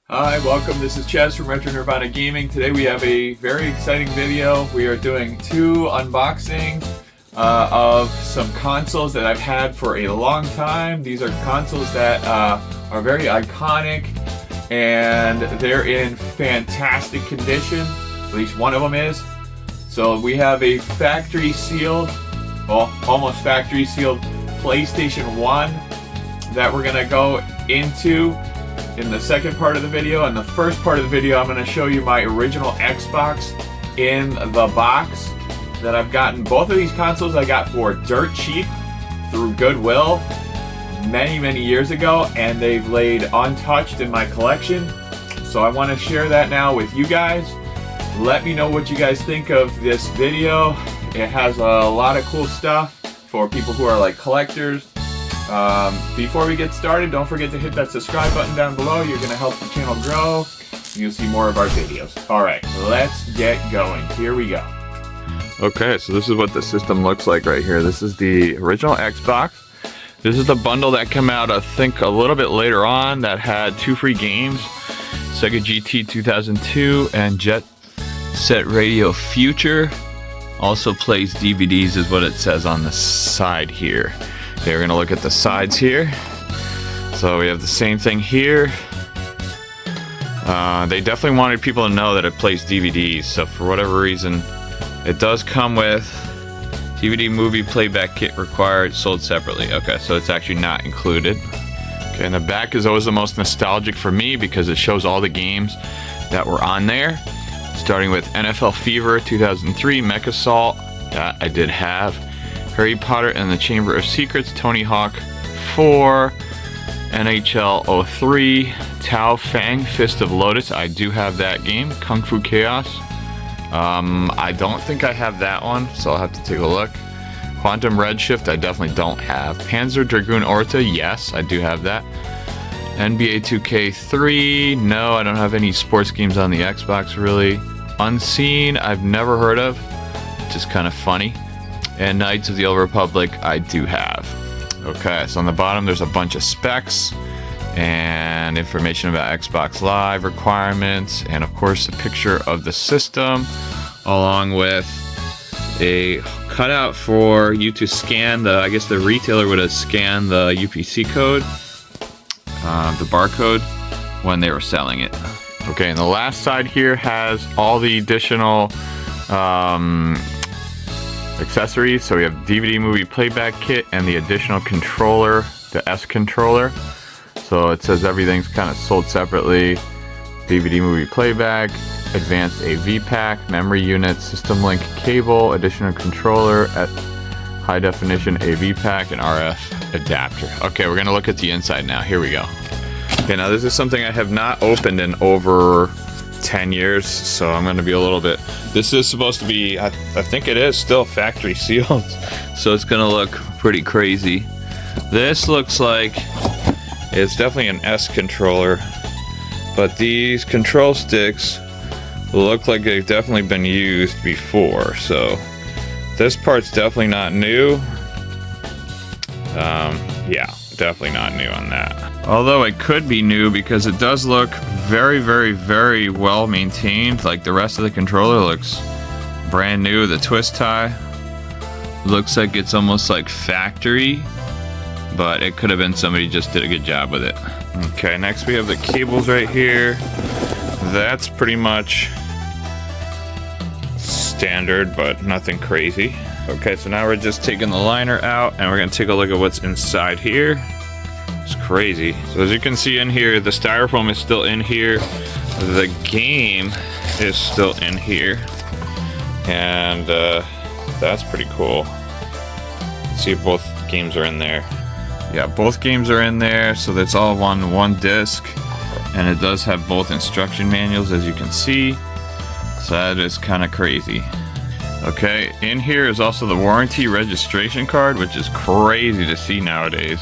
Hi, welcome. This is Chaz from Retro Nirvana Gaming. Today we have a very exciting video. We are doing two unboxings of some consoles that I've had for a long time. These are consoles that are very iconic and they're in fantastic condition. At least one of them is. So we have a factory sealed, well, almost factory sealed PlayStation 1 that we're gonna go into in the second part of the video. In the first part of the video, I'm going to show you my original Xbox in the box that I've gotten. Both of these consoles I got for dirt cheap through Goodwill many years ago, and they've laid untouched in my collection. So I want to share that now with you guys. Let me know what you guys think of this video. It has a lot of cool stuff for people who are like collectors. Before we get started, don't forget to hit that subscribe button down below. You're going to help the channel grow. You'll see more of our videos. Alright, let's get going. Here we go. Okay, so this is what the system looks like right here. This is the original Xbox. This is the bundle that came out, I think, a little bit later on that had 2 free games. Sega GT 2002 and Jet Set Radio Future. Also plays DVDs is what it says on the side here. Okay, we're gonna look at the sides here. So we have the same thing here. They definitely wanted people to know that it plays DVDs, so for whatever reason, it does come with DVD movie playback kit required, sold separately. Okay, so it's actually not included. Okay, and the back is always the most nostalgic for me because it shows all the games that were on there. Starting with NFL Fever 2003, Mech Assault, that I did have. Harry Potter and the Chamber of Secrets, Tony Hawk 4, NHL 03, Tao Fang, Fist of Lotus, I do have that game. Kung Fu Chaos, I don't think I have that one, so I'll have to take a look. Quantum Redshift, I definitely don't have. Panzer Dragoon Orta, yes, I do have that. NBA 2K3, no, I don't have any sports games on the Xbox really. Unseen, I've never heard of, which is kind of funny. And Knights of the Old Republic, I do have. Okay, so on the bottom there's a bunch of specs and information about Xbox Live requirements, and of course a picture of the system, along with a cutout for you to scan the, I guess the retailer would have scanned the UPC code, the barcode, when they were selling it. Okay, and the last side here has all the additional accessories. So we have DVD movie playback kit and the additional controller, the S controller. So it says everything's kind of sold separately. DVD movie playback, advanced AV pack, memory unit, system link cable, additional controller, at high definition AV pack, and RF adapter. Okay, we're gonna look at the inside now. Here we go. Okay, now this is something I have not opened in over 10 years, so I'm going to be a little bit, this is supposed to be, I think it is still factory sealed, so it's going to look pretty crazy. This looks like it's definitely an S controller, but these control sticks look like they've definitely been used before, so this part's definitely not new. Yeah, definitely not new on that. Although it could be new because it does look very well maintained. Like the rest of the controller looks brand new. The twist tie looks like it's almost like factory, but it could have been somebody just did a good job with it. Okay, next we have the cables right here. That's pretty much standard, but nothing crazy. Okay, so now we're just taking the liner out and we're gonna take a look at what's inside here. It's crazy. So as you can see in here, the styrofoam is still in here. The game is still in here. And that's pretty cool. Let's see if both games are in there. Yeah, both games are in there, so that's all on one disc. And it does have both instruction manuals, as you can see. So that is kind of crazy. Okay, in here is also the warranty registration card, which is crazy to see nowadays.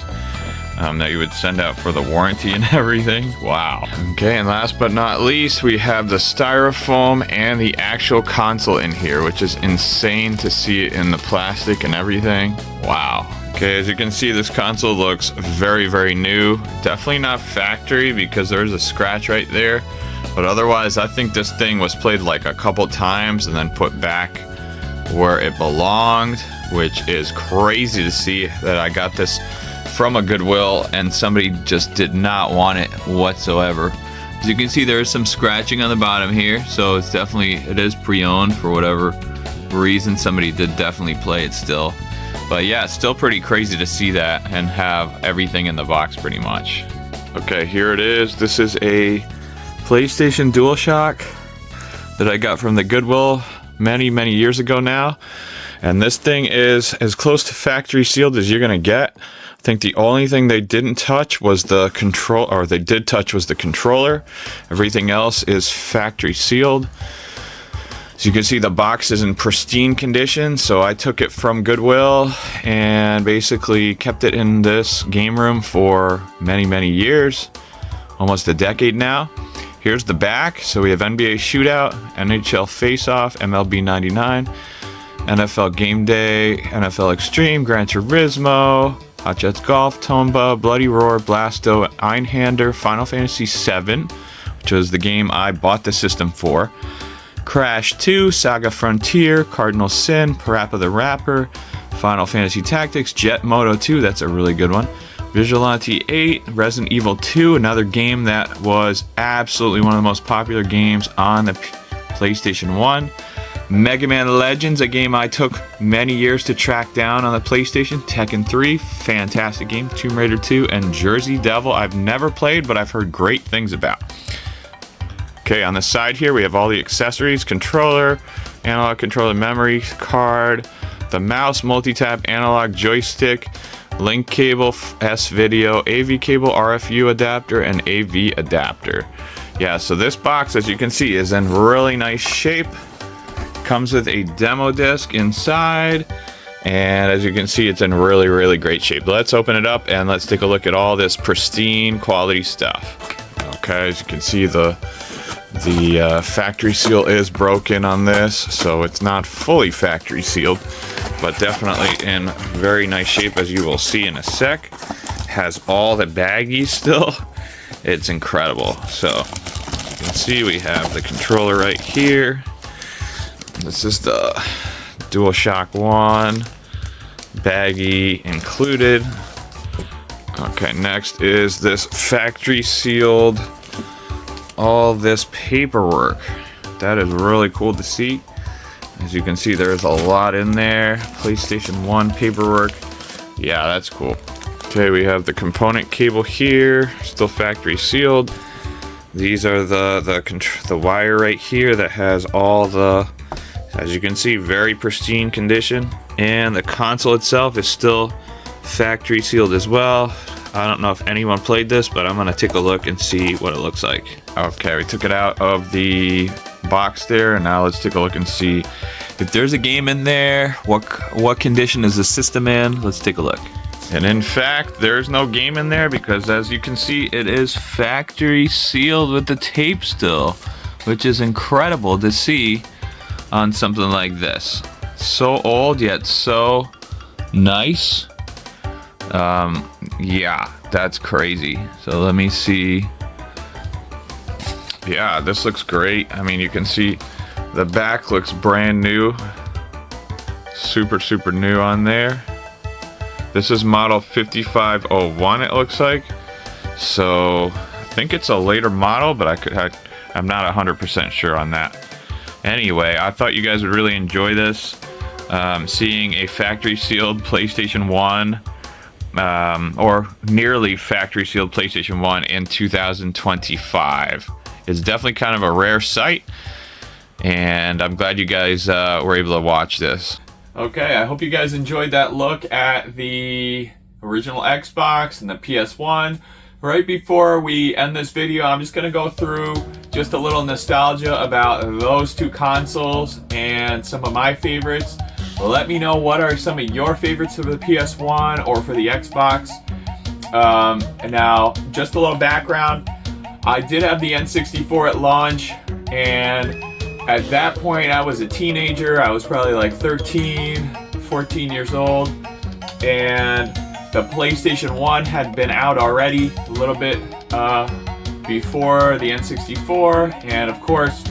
That you would send out for the warranty and everything. Wow. Okay, and last but not least, we have the styrofoam and the actual console in here, which is insane to see it in the plastic and everything. Wow. Okay. Okay, as you can see, this console looks very, very new. Definitely not factory because there's a scratch right there. But otherwise, I think this thing was played like a couple times and then put back where it belonged, which is crazy to see that I got this from a Goodwill and somebody just did not want it whatsoever. As you can see, there is some scratching on the bottom here, so it's definitely, it is pre-owned for whatever reason. Somebody did definitely play it still. But yeah, it's still pretty crazy to see that and have everything in the box pretty much. Okay, here it is. This is a PlayStation DualShock that I got from the Goodwill many years ago now. And this thing is as close to factory sealed as you're gonna get. I think the only thing they didn't touch was the control, or they did touch was the controller. Everything else is factory sealed. So you can see the box is in pristine condition, so I took it from Goodwill and basically kept it in this game room for many years, almost a decade now. Here's the back, so we have NBA Shootout, NHL Face-Off, MLB 99, NFL Game Day, NFL Extreme, Gran Turismo, Hot Jets Golf, Tomba, Bloody Roar, Blasto, Einhander, Final Fantasy VII, which was the game I bought the system for, Crash 2, Saga Frontier, Cardinal Sin, Parappa the Rapper, Final Fantasy Tactics, Jet Moto 2, that's a really good one, Vigilante 8, Resident Evil 2, another game that was absolutely one of the most popular games on the PlayStation 1, Mega Man Legends, a game I took many years to track down on the PlayStation, Tekken 3, fantastic game, Tomb Raider 2, and Jersey Devil, I've never played, but I've heard great things about. Okay, on the side here we have all the accessories, controller, analog controller memory card, the mouse, multi-tap, analog joystick, link cable, S-video, AV cable, RFU adapter, and AV adapter. Yeah, so this box, as you can see, is in really nice shape. Comes with a demo disc inside, and as you can see, it's in really great shape. Let's open it up and let's take a look at all this pristine quality stuff. Okay, as you can see, the factory seal is broken on this, so it's not fully factory sealed, but definitely in very nice shape, as you will see in a sec. Has all the baggies still. It's incredible. So you can see we have the controller right here. This is the DualShock 1, baggie included. Okay, next is this factory sealed, all this paperwork. That is really cool to see. As you can see, there's a lot in there. PlayStation 1 paperwork. Yeah, that's cool. Okay, we have the component cable here, still factory sealed. These are the wire right here that has all the, as you can see, very pristine condition. And the console itself is still factory sealed as well. I don't know if anyone played this, but I'm gonna take a look and see what it looks like. Okay, we took it out of the box there, and now let's take a look and see if there's a game in there. What condition is the system in? Let's take a look. And in fact, there's no game in there because, as you can see, it is factory sealed with the tape still, which is incredible to see on something like this. So old yet so nice. Yeah, that's crazy. So let me see. Yeah, this looks great. I mean, you can see the back looks brand new. Super new on there. This is model 5501, it looks like. So I think it's a later model, but I'm not 100% sure on that. Anyway, I thought you guys would really enjoy this. Seeing a factory sealed PlayStation 1, or nearly factory sealed PlayStation 1 in 2025. It's definitely kind of a rare sight, and I'm glad you guys were able to watch this. Okay, I hope you guys enjoyed that look at the original Xbox and the PS1. Right before we end this video, I'm just going to go through just a little nostalgia about those two consoles and some of my favorites. Let me know what are some of your favorites for the PS1 or for the Xbox. And now, just a little background. I did have the N64 at launch, and at that point I was a teenager. I was probably like 13, 14 years old. and the PlayStation 1 had been out already a little bit before the N64, and of course,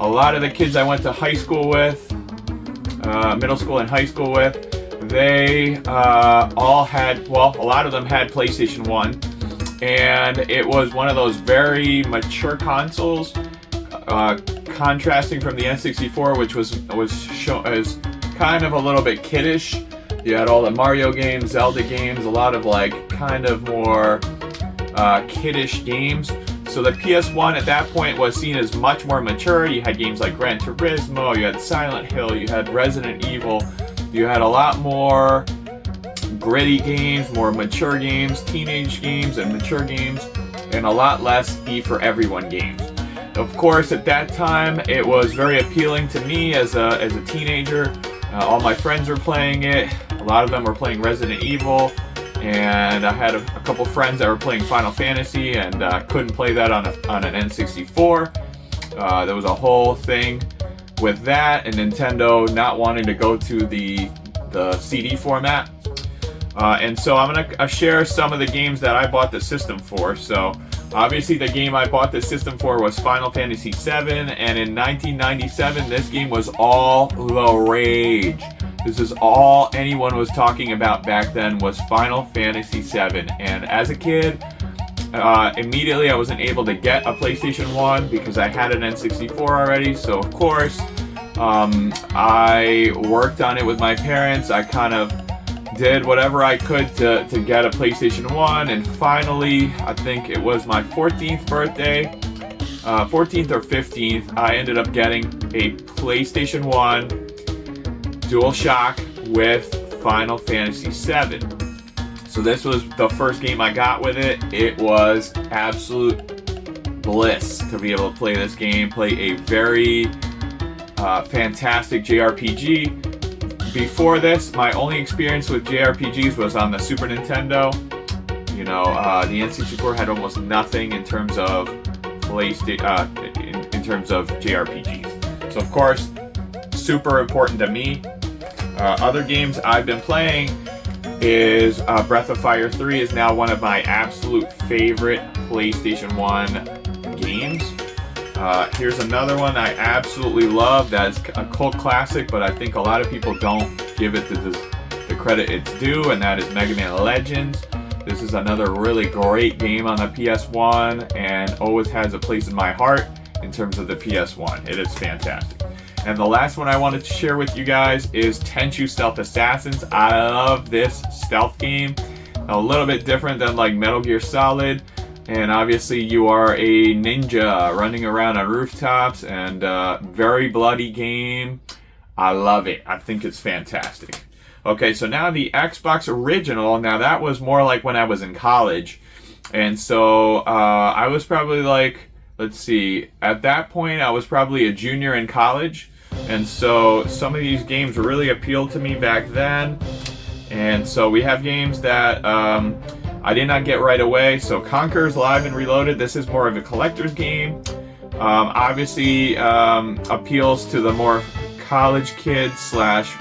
a lot of the kids I went to high school with, middle school and high school with, they all had, well, a lot of them had PlayStation 1, and it was one of those very mature consoles, contrasting from the N64, which was shown as kind of a little bit kiddish. You had all the Mario games, Zelda games, a lot of like kind of more kiddish games. So the PS1 at that point was seen as much more mature. You had games like Gran Turismo, you had Silent Hill, you had Resident Evil. You had a lot more gritty games, more mature games, teenage games and mature games, and a lot less E for everyone games. Of course, at that time, it was very appealing to me as a teenager. All my friends were playing it. A lot of them were playing Resident Evil, and I had a couple friends that were playing Final Fantasy, and couldn't play that on an N64. There was a whole thing with that, and Nintendo not wanting to go to the CD format. And so I'm going to share some of the games that I bought the system for. So obviously the game I bought the system for was Final Fantasy VII, and in 1997 this game was all the rage. This is all anyone was talking about back then, was Final Fantasy VII. And as a kid, immediately I wasn't able to get a PlayStation 1 because I had an N64 already. So of course, I worked on it with my parents. I kind of did whatever I could to get a PlayStation 1, and finally, I think it was my 14th birthday, 14th or 15th, I ended up getting a PlayStation 1 DualShock with Final Fantasy VII. So this was the first game I got with it. It was absolute bliss to be able to play this game, play a very fantastic JRPG. Before this, my only experience with JRPGs was on the Super Nintendo. You know, the N64 had almost nothing in terms of in terms of JRPGs. So of course, super important to me. Other games I've been playing is Breath of Fire 3 is now one of my absolute favorite PlayStation 1 games. Here's another one I absolutely love that's a cult classic, but I think a lot of people don't give it the credit it's due, and that is Mega Man Legends. This is another really great game on the PS1 and always has a place in my heart in terms of the PS1. It is fantastic. And the last one I wanted to share with you guys is Tenchu Stealth Assassins. I love this stealth game. A little bit different than like Metal Gear Solid. And obviously you are a ninja running around on rooftops, and very bloody game. I love it. I think it's fantastic. Okay, so now the Xbox original, now that was more like when I was in college. And so I was probably like, let's see, at that point I was probably a junior in college. And so some of these games really appealed to me back then. And so we have games that I did not get right away. So Conker's Live and Reloaded, this is more of a collector's game. Obviously appeals to the more college kid slash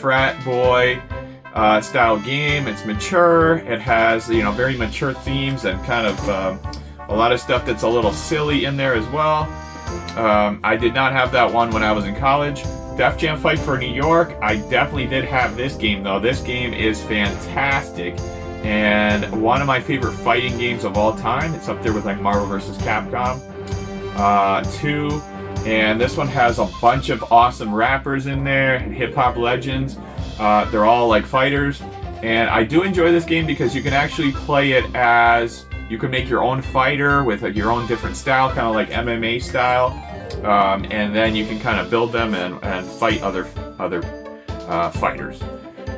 frat boy style game. It's mature. It has, you know, very mature themes and kind of a lot of stuff that's a little silly in there as well. I did not have that one when I was in college. Def Jam Fight for New York, I definitely did have this game though. This game is fantastic and one of my favorite fighting games of all time. It's up there with like Marvel vs. Capcom 2. And this one has a bunch of awesome rappers in there, hip-hop legends. They're all like fighters. And I do enjoy this game because you can actually play it as, you can make your own fighter with your own different style, kind of like MMA style. And then you can kind of build them and fight other fighters.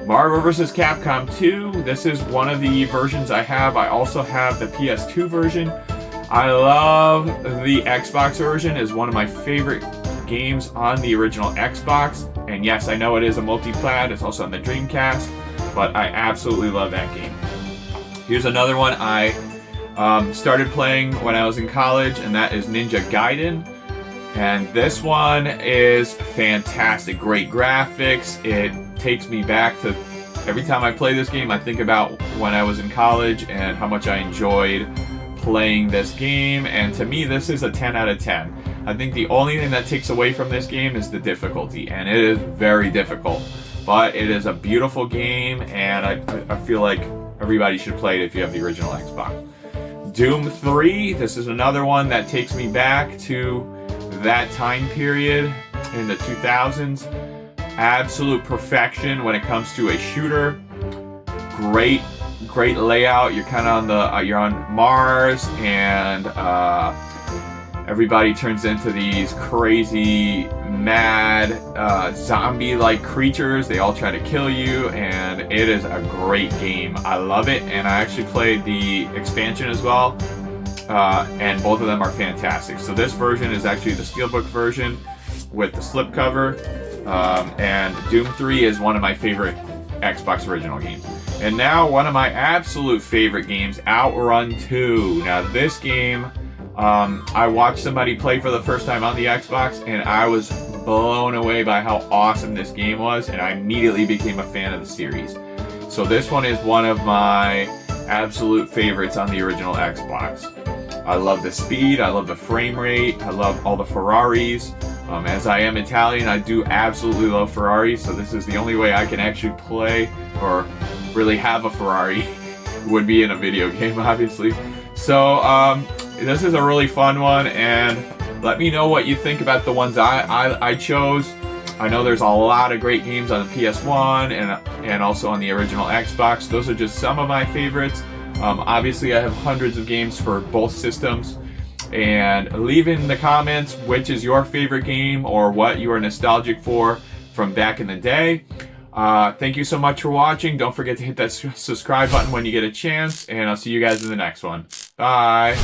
Marvel vs. Capcom 2, this is one of the versions I have. I also have the PS2 version. I love the Xbox version. It's one of my favorite games on the original Xbox. And yes, I know it is a multi-plat. It's also on the Dreamcast, but I absolutely love that game. Here's another one I started playing when I was in college, and that is Ninja Gaiden. And this one is fantastic. Great graphics. It takes me back to Every time I play this game, I think about when I was in college and how much I enjoyed playing this game, and to me this is a 10 out of 10. I think the only thing that takes away from this game is the difficulty, and it is very difficult, but it is a beautiful game, and I feel like everybody should play it if you have the original Xbox. Doom 3, this is another one that takes me back to that time period in the 2000s. Absolute perfection when it comes to a shooter. Great layout. You're kind of on the you're on Mars, and everybody turns into these crazy, mad, zombie-like creatures. They all try to kill you, and it is a great game. I love it, and I actually played the expansion as well, and both of them are fantastic. So this version is actually the Steelbook version with the slipcover, and Doom 3 is one of my favorite Xbox original games. And now one of my absolute favorite games, Outrun 2. Now this game, I watched somebody play for the first time on the Xbox, and I was blown away by how awesome this game was, and I immediately became a fan of the series. So this one is one of my absolute favorites on the original Xbox. I love the speed, I love the frame rate, I love all the Ferraris. As I am Italian, I do absolutely love Ferraris, so this is the only way I can actually play or really have a Ferrari would be in a video game, obviously. So this is a really fun one, and let me know what you think about the ones I chose. I know there's a lot of great games on the PS1 and also on the original Xbox. Those are just some of my favorites. Obviously, I have hundreds of games for both systems. And leave in the comments which is your favorite game or what you are nostalgic for from back in the day. Thank you so much for watching. Don't forget to hit that subscribe button when you get a chance, and I'll see you guys in the next one. Bye.